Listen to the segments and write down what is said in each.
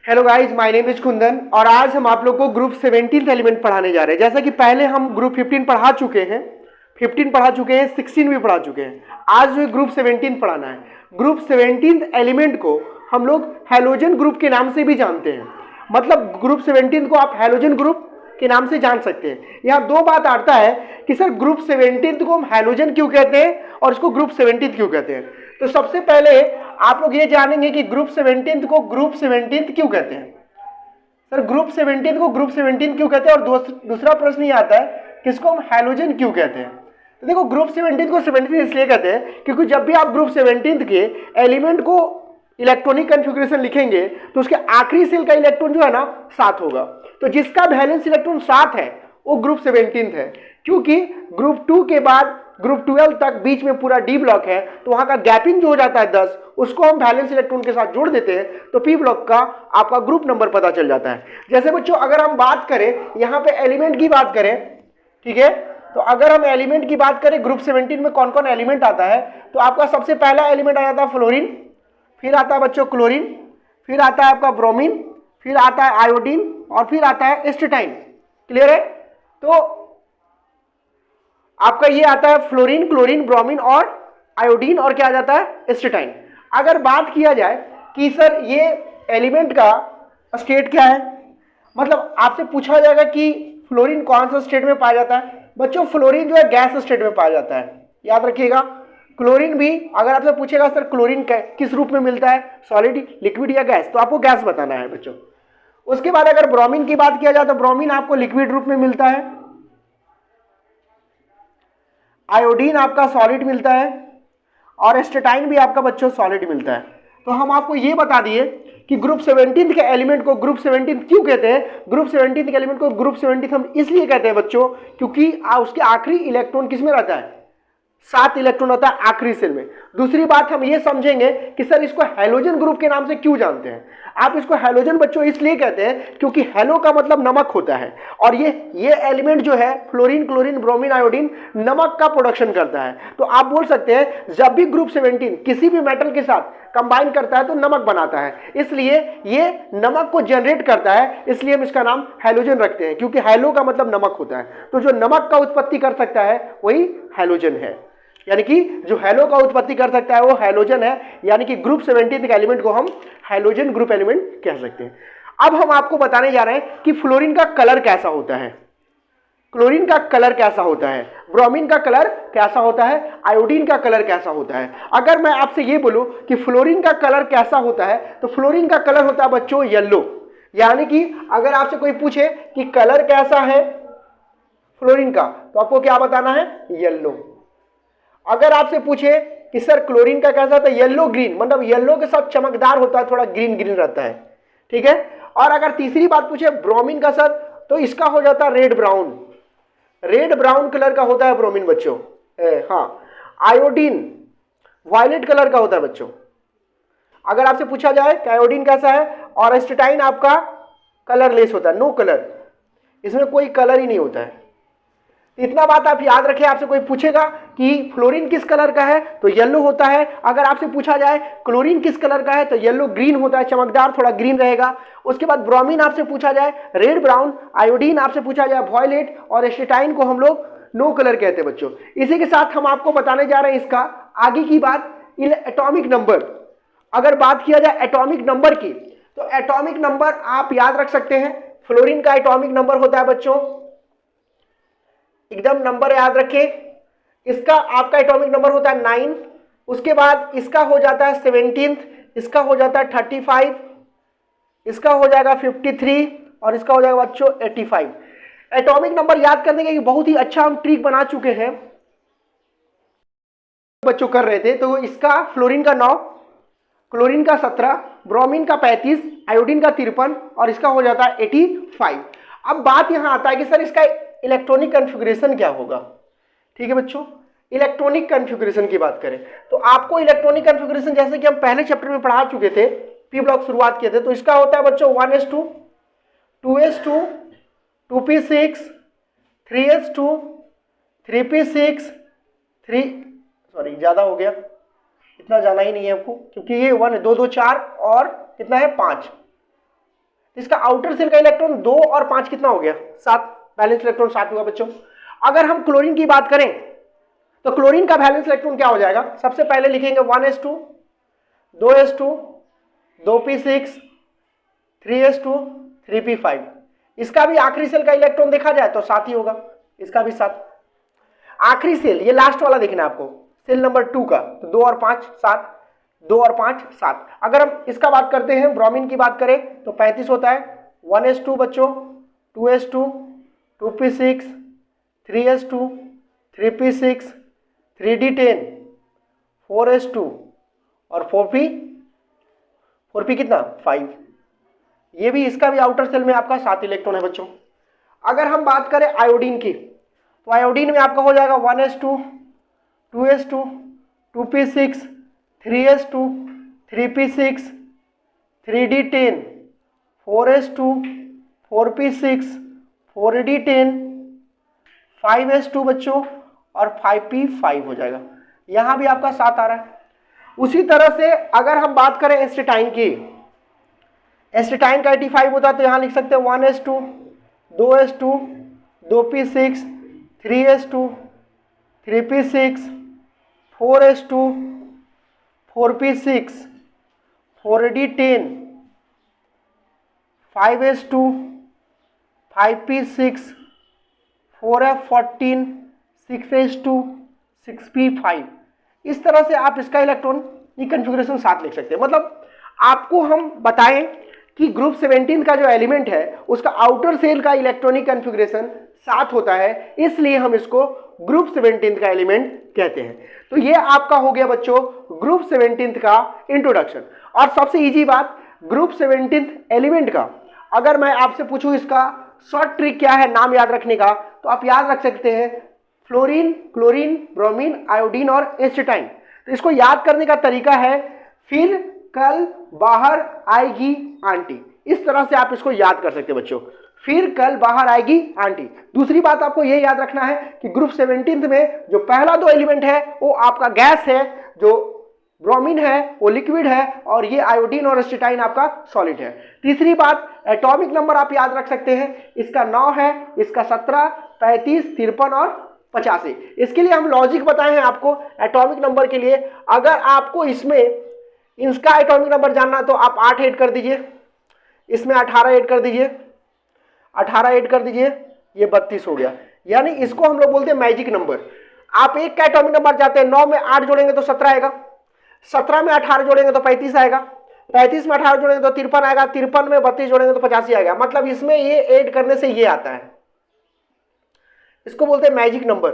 Hello guys, my name is Kundan और आज हम आप लोग को ग्रुप 17 एलिमेंट पढ़ाने जा रहे हैं। जैसा कि पहले हम ग्रुप 15 पढ़ा चुके हैं, 16 भी पढ़ा चुके हैं। आज जो ग्रुप 17 पढ़ाना है, ग्रुप 17 एलिमेंट को हम लोग हैलोजन ग्रुप के नाम से भी जानते हैं। मतलब ग्रुप 17 को आप हैलोजन ग्रुप के नाम से जान सकते हैं। यहाँ दो बात आता है कि सर ग्रुप 17 को हम हैलोजन क्यों कहते हैं और इसको ग्रुप 17 क्यों कहते हैं। तो सबसे पहले आप लोग ये जानेंगे कि ग्रुप 17 को ग्रुप 17 क्यों कहते हैं। सर ग्रुप 17 को ग्रुप 17 क्यों कहते हैं, और दूसरा प्रश्न ये आता है कि इसको हम हैलोजन क्यों कहते हैं। तो देखो, ग्रुप 17 को 17 इसलिए कहते हैं क्योंकि जब भी आप ग्रुप 17 के एलिमेंट को इलेक्ट्रॉनिक कन्फिग्रेशन लिखेंगे तो उसके आखिरी सेल का इलेक्ट्रॉन जो है ना 7 होगा। तो जिसका वैलेंस इलेक्ट्रॉन 7 है वो ग्रुप 17 है। क्योंकि ग्रुप 2 के बाद ग्रुप 12 तक बीच में पूरा डी ब्लॉक है, तो वहां का गैपिंग जो हो जाता है 10, उसको हम वैलेंस इलेक्ट्रॉन के साथ जोड़ देते हैं तो पी ब्लॉक का आपका ग्रुप नंबर पता चल जाता है। जैसे बच्चों अगर हम बात करें यहाँ पे एलिमेंट की बात करें, ठीक है, तो अगर हम एलिमेंट की बात करें ग्रुप 17 में कौन कौन एलिमेंट आता है, तो आपका सबसे पहला एलिमेंट आ जाता है फ्लोरीन, फिर आता है बच्चों क्लोरीन, फिर आता है आपका ब्रोमीन, फिर आता है आयोडीन और फिर आता है एस्टेटाइन। क्लियर है? तो आपका ये आता है फ्लोरीन, क्लोरीन, ब्रोमीन और आयोडीन और क्या आ जाता है एस्टेटाइन। अगर बात किया जाए कि सर ये एलिमेंट का स्टेट क्या है, मतलब आपसे पूछा जाएगा कि फ्लोरीन कौन सा स्टेट में पाया जाता है। बच्चों फ्लोरीन जो है गैस स्टेट में पाया जाता है, याद रखिएगा। क्लोरीन भी अगर आपसे पूछेगा सर क्लोरीन किस रूप में मिलता है, सॉलिड, लिक्विड या गैस, तो आपको गैस बताना है बच्चों। उसके बाद अगर ब्रोमीन की बात किया जाए तो ब्रोमीन आपको लिक्विड रूप में मिलता है, आयोडीन आपका सॉलिड मिलता है और एस्टेटाइन भी आपका बच्चों सॉलिड मिलता है। तो हम आपको ये बता दिए कि ग्रुप 17 के एलिमेंट को ग्रुप 17 क्यों कहते हैं। ग्रुप 17 के एलिमेंट को ग्रुप 17 हम इसलिए कहते हैं बच्चों क्योंकि उसके आखिरी इलेक्ट्रॉन किसमें रहता है, 7 इलेक्ट्रॉन होता है आखिरी सेल में। दूसरी बात हम ये समझेंगे कि सर इसको हैलोजन ग्रुप के नाम से क्यों जानते हैं। आप इसको हैलोजन बच्चों इसलिए कहते हैं क्योंकि हैलो का मतलब नमक होता है और ये एलिमेंट जो है फ्लोरीन, क्लोरीन, ब्रोमीन, आयोडीन नमक का प्रोडक्शन करता है। तो आप बोल सकते हैं जब भी ग्रुप 17 किसी भी मेटल के साथ कंबाइन करता है तो नमक बनाता है, इसलिए ये नमक को जनरेट करता है, इसलिए हम इसका नाम हैलोजन रखते हैं क्योंकि हैलो का मतलब नमक होता है। तो जो नमक का उत्पत्ति कर सकता है वही हैलोजन है, यानी कि जो हैलो का उत्पत्ति कर सकता है वो हैलोजन है। यानी कि ग्रुप 17 के एलिमेंट को हम हैलोजन ग्रुप एलिमेंट कह सकते हैं। अब हम आपको बताने जा रहे हैं कि फ्लोरीन का कलर कैसा होता है, क्लोरीन का कलर कैसा होता है, ब्रोमीन का कलर कैसा होता है, आयोडीन का कलर कैसा होता है। अगर मैं आपसे ये बोलूं कि फ्लोरीन का कलर कैसा होता है तो फ्लोरीन का कलर होता है बच्चों येलो। यानी कि अगर आपसे कोई पूछे कि कलर कैसा है फ्लोरीन का तो आपको क्या बताना है, येलो। अगर आपसे पूछे कि सर क्लोरीन का कैसा था, येलो ग्रीन, मतलब येलो के साथ चमकदार होता है, थोड़ा ग्रीन ग्रीन रहता है, ठीक है। और अगर तीसरी बात पूछे ब्रोमीन का सर, तो इसका हो जाता है red brown, red brown colour का होता है ब्रोमीन बच्चों। हाँ, आयोडीन वायलेट कलर का होता है बच्चों। अगर आपसे पूछा जाए कि आयोडीन कैसा है, और एस्टेटाइन आपका कलरलेस होता है, नो कलर, इसमें कोई कलर ही नहीं होता है। इतना बात आप याद रखें। आपसे कोई पूछेगा कि फ्लोरीन किस कलर का है तो येलो होता है। अगर आपसे पूछा जाए क्लोरीन किस कलर का है तो येलो ग्रीन होता है, चमकदार थोड़ा ग्रीन रहेगा। उसके बाद ब्रोमीन आपसे पूछा जाए रेड ब्राउन, आयोडीन आपसे पूछा जाए वॉयलेट और एस्टेटाइन को हम लोग नो कलर कहते हैं बच्चों। इसी के साथ हम आपको बताने जा रहे हैं इसका आगे की बात, एटॉमिक नंबर। अगर बात किया जाए एटॉमिक नंबर की तो एटॉमिक नंबर आप याद रख सकते हैं। फ्लोरीन का एटॉमिक नंबर होता है बच्चों, एकदम नंबर याद रखें, इसका आपका एटॉमिक नंबर होता है 9। उसके बाद इसका हो जाता है 17, इसका हो जाता है 35, इसका हो जाएगा 53 और इसका हो जाएगा बच्चों 85। एटॉमिक नंबर याद करने के बहुत ही अच्छा हम ट्रिक बना चुके हैं, बच्चों कर रहे थे। तो इसका फ्लोरीन का 9, क्लोरीन का 17, ब्रोमीन का 35, आयोडीन का 53 और इसका हो जाता है 85। अब बात यहां आता है कि सर इसका इलेक्ट्रॉनिक कन्फिग्रेशन क्या होगा। ठीक है बच्चों, इलेक्ट्रॉनिक कन्फिग्रेशन की बात करें तो आपको इलेक्ट्रॉनिक कन्फिग्रेशन जैसे कि हम पहले चैप्टर में पढ़ा चुके थे, पी ब्लॉक शुरुआत किए थे, तो इसका होता है बच्चों 1s2, 2s2, 2p6, 3s2, 3p6, 3, sorry ज्यादा हो गया, इतना जाना ही नहीं है आपको क्योंकि ये 1 2 2 4 और कितना है 5, इसका आउटर सेल का इलेक्ट्रॉन 2 और 5 कितना हो गया 7, बैलेंस इलेक्ट्रॉन 7 हुआ बच्चों। अगर हम क्लोरीन की बात करें तो क्लोरीन का बैलेंस इलेक्ट्रॉन क्या हो जाएगा, सबसे पहले लिखेंगे 1s2 2s2 2p6 3s2 3p5। इसका भी आखिरी सेल का इलेक्ट्रॉन देखा जाए तो 7 ही होगा, इसका भी 7। आखिरी सेल ये लास्ट वाला देखना है आपको, सेल नंबर 2 का, तो 2 और 5 7, 2 और 5 7। अगर हम इसका बात करते हैं, ब्रोमीन की बात करें तो 35 होता है। 1s2 बच्चों 2s2 2p6 3s2 3p6 3d10 4s2 और 4p कितना 5। ये भी, इसका भी आउटर सेल में आपका 7 इलेक्ट्रॉन है बच्चों। अगर हम बात करें आयोडीन की तो आयोडीन में आपका हो जाएगा 1s2 2s2 2p6 3s2 3p6 3d10 4s2 4p6 4d10 5s2 बच्चों और 5p5 हो जाएगा। यहां भी आपका 7 आ रहा है। उसी तरह से अगर हम बात करें एस्टेटाइन की, एस्टेटाइन का 85 होता है तो यहां लिख सकते हैं 1s2 2s2 2p6 3s2 3p6 4s2 4p6 4d10 5s2 5p6 4f14 6s2 6p5। इस तरह से आप इसका इलेक्ट्रॉन की कन्फिग्रेशन 7 लिख सकते हैं। मतलब आपको हम बताएं कि ग्रुप 17 का जो एलिमेंट है उसका आउटर सेल का इलेक्ट्रॉनिक कन्फिग्रेशन 7 होता है, इसलिए हम इसको ग्रुप 17 का एलिमेंट कहते हैं। तो ये आपका हो गया बच्चों ग्रुप 17 का इंट्रोडक्शन। और सबसे इजी बात, ग्रुप 17 एलिमेंट का अगर मैं आपसे पूछूं इसका शॉर्ट ट्रिक क्या है नाम याद रखने का, तो आप याद रख सकते हैं फ्लोरीन क्लोरीन ब्रोमीन आयोडीन और एस्टेटाइन। तो इसको याद करने का तरीका है फिर कल बाहर आएगी आंटी। इस तरह से आप इसको याद कर सकते हैं बच्चों, फिर कल बाहर आएगी आंटी। दूसरी बात आपको ये याद रखना है कि ग्रुप 17 में जो पहला 2 एलिमेंट है वो आपका गैस है, जो ब्रोमीन है वो लिक्विड है, और ये आयोडीन और एस्टेटाइन आपका सॉलिड है। तीसरी बात, एटॉमिक नंबर आप याद रख सकते हैं, इसका 9 है, इसका 17 35 53 और 85। इसके लिए हम लॉजिक बताए हैं आपको एटॉमिक नंबर के लिए। अगर आपको इसमें इसका एटॉमिक नंबर जानना तो आप 8 ऐड कर दीजिए, इसमें 18 ऐड कर दीजिए, 18 ऐड कर दीजिए, ये 32 हो गया। यानी इसको हम लोग बोलते हैं मैजिक नंबर। आप एक का एटॉमिक नंबर चाहते हैं, 9 में 8 जोड़ेंगे तो 17 आएगा, 17 में 18 जोड़ेंगे तो 35 आएगा, 35 में 18 जोड़ेंगे तो 53 आएगा, 53 में 32 जोड़ेंगे तो 85 आएगा। मतलब इसमें ये ऐड करने से ये आता है, इसको बोलते हैं मैजिक नंबर,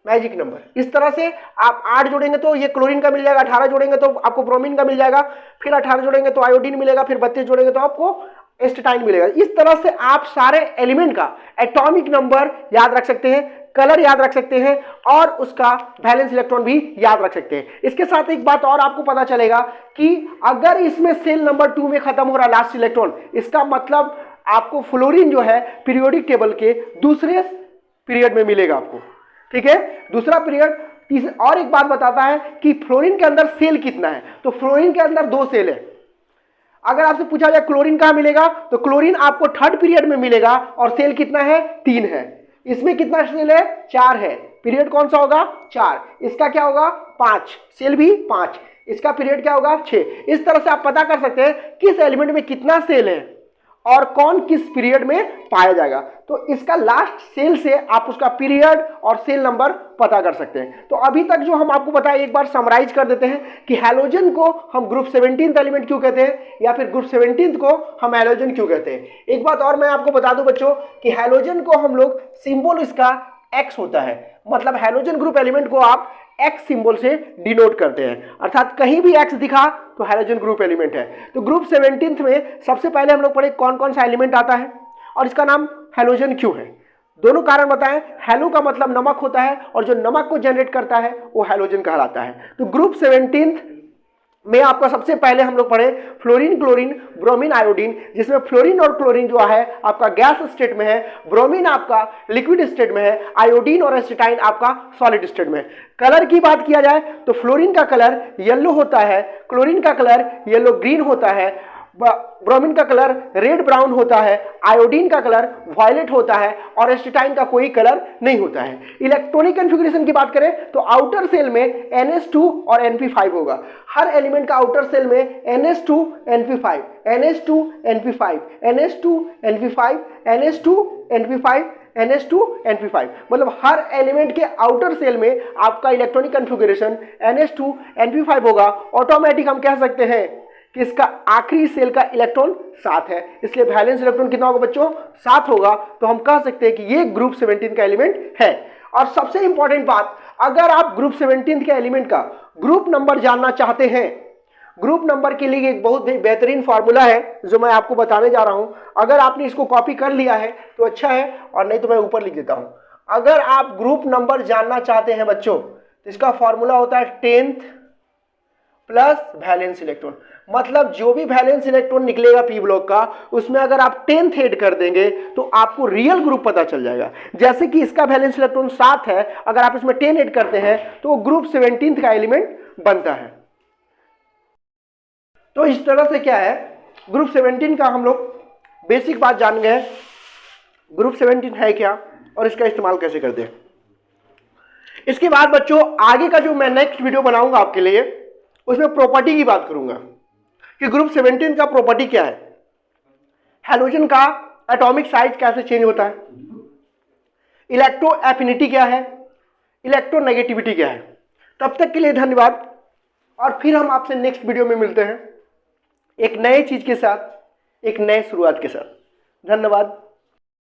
मैजिक नंबर। इस तरह से आप 8 जोड़ेंगे तो ये क्लोरीन का मिल जाएगा, 18 जोड़ेंगे तो आपको ब्रोमीन का मिल जाएगा, फिर 18 जोड़ेंगे तो आयोडीन मिलेगा, फिर 32 जोड़ेंगे तो आपको एस्टेटाइन मिलेगा। इस तरह से आप सारे एलिमेंट का एटॉमिक नंबर याद रख सकते हैं, कलर याद रख सकते हैं और उसका वैलेंस इलेक्ट्रॉन भी याद रख सकते हैं। इसके साथ एक बात और आपको पता चलेगा कि अगर इसमें सेल नंबर 2 में खत्म हो रहा लास्ट इलेक्ट्रॉन, इसका मतलब आपको फ्लोरीन जो है पीरियोडिक टेबल के दूसरे पीरियड में मिलेगा आपको, ठीक है, दूसरा पीरियड। और एक बात बताता है कि फ्लोरीन के अंदर सेल कितना है, तो फ्लोरीन के अंदर 2 सेल है। अगर आपसे पूछा जाए क्लोरीन कहां मिलेगा, तो क्लोरीन आपको 3rd पीरियड में मिलेगा और सेल कितना है 3 है। इसमें कितना सेल है 4 है, पीरियड कौन सा होगा 4, इसका क्या होगा 5, सेल भी 5, इसका पीरियड क्या होगा 6। इस तरह से आप पता कर सकते हैं किस एलिमेंट में कितना सेल है और कौन किस पीरियड में पाया जाएगा। तो इसका लास्ट सेल से आप उसका पीरियड और सेल नंबर पता कर सकते हैं। तो अभी तक जो हम आपको बताया एक बार समराइज कर देते हैं कि हैलोजन को हम ग्रुप 17 एलिमेंट क्यों कहते हैं या फिर ग्रुप 17 को हम हैलोजन क्यों कहते हैं। एक बात और मैं आपको बता दूं बच्चों कि हैलोजन को हम लोग सिंबल इसका एक्स होता है, मतलब हैलोजन ग्रुप एलिमेंट को आप एक्स सिंबल से डिनोट करते हैं, अर्थात कहीं भी एक्स दिखा तो हैलोजन ग्रुप एलिमेंट है। तो ग्रुप 17 में सबसे पहले हम लोग पढ़े कौन कौन सा एलिमेंट आता है और इसका नाम हैलोजन क्यों है। दोनों कारण बताएं, हैलो का मतलब नमक होता है और जो नमक को जनरेट करता है वो हैलोजन कहलाता है। तो ग्रुप 17 में आपका सबसे पहले हम लोग पढ़े फ्लोरीन क्लोरीन ब्रोमीन आयोडीन, जिसमें फ्लोरीन और क्लोरीन जो है आपका गैस स्टेट में है, ब्रोमीन आपका लिक्विड स्टेट में है, आयोडीन और एसिटाइन आपका सॉलिड स्टेट में है। कलर की बात किया जाए तो फ्लोरीन का कलर येलो होता है, क्लोरीन का कलर येलो ग्रीन होता है, ब्रोमीन का कलर रेड ब्राउन होता है, आयोडीन का कलर वायलेट होता है और एस्टेटाइन का कोई कलर नहीं होता है। इलेक्ट्रॉनिक कॉन्फ़िगरेशन की बात करें तो आउटर सेल में NH2 और NP5 होगा। हर एलिमेंट का आउटर सेल में NH2 NP5 NH2 NP5 NH2 NP5 NH2 NP5 NH2 NP5, मतलब हर एलिमेंट के आउटर सेल में आपका इलेक्ट्रॉनिक कॉन्फ़िगरेशन NH2 NP5 होगा। ऑटोमेटिक हम कह सकते हैं कि इसका आखिरी सेल का इलेक्ट्रॉन 7 है, इसलिए वैलेंस इलेक्ट्रॉन कितना होगा बच्चों? 7 होगा। तो हम कह सकते हैं कि ये ग्रुप 17 का एलिमेंट है। और सबसे इंपॉर्टेंट बात, अगर आप ग्रुप 17 के एलिमेंट का ग्रुप नंबर जानना चाहते हैं, ग्रुप नंबर के लिए एक बहुत बेहतरीन फार्मूला है जो मैं आपको बताने जा रहा हूं। अगर आपने इसको कॉपी कर लिया है तो अच्छा है, और नहीं तो मैं ऊपर लिख देता हूं। अगर आप ग्रुप नंबर जानना चाहते हैं बच्चों तो इसका फॉर्मूला होता है 10th प्लस वैलेंस इलेक्ट्रॉन। मतलब जो भी वैलेंस इलेक्ट्रॉन निकलेगा पी ब्लॉक का, उसमें अगर आप 10th ऐड कर देंगे तो आपको रियल ग्रुप पता चल जाएगा। जैसे कि इसका वैलेंस इलेक्ट्रॉन 7 है, अगर आप इसमें 10 ऐड करते हैं तो ग्रुप 17 का एलिमेंट बनता है। तो इस तरह से क्या है, ग्रुप 17 का हम लोग बेसिक बात जान गए, ग्रुप 17 है क्या और इसका इस्तेमाल कैसे करते हैं। इसके बाद बच्चों आगे का जो मैं नेक्स्ट वीडियो बनाऊंगा आपके लिए, उसमें प्रॉपर्टी की बात करूंगा कि ग्रुप 17 का प्रॉपर्टी क्या है, हैलोजन का एटॉमिक साइज कैसे चेंज होता है, इलेक्ट्रो एफिनिटी क्या है, इलेक्ट्रोनेगेटिविटी क्या है। तब तक के लिए धन्यवाद, और फिर हम आपसे नेक्स्ट वीडियो में मिलते हैं एक नए चीज के साथ, एक नए शुरुआत के साथ। धन्यवाद।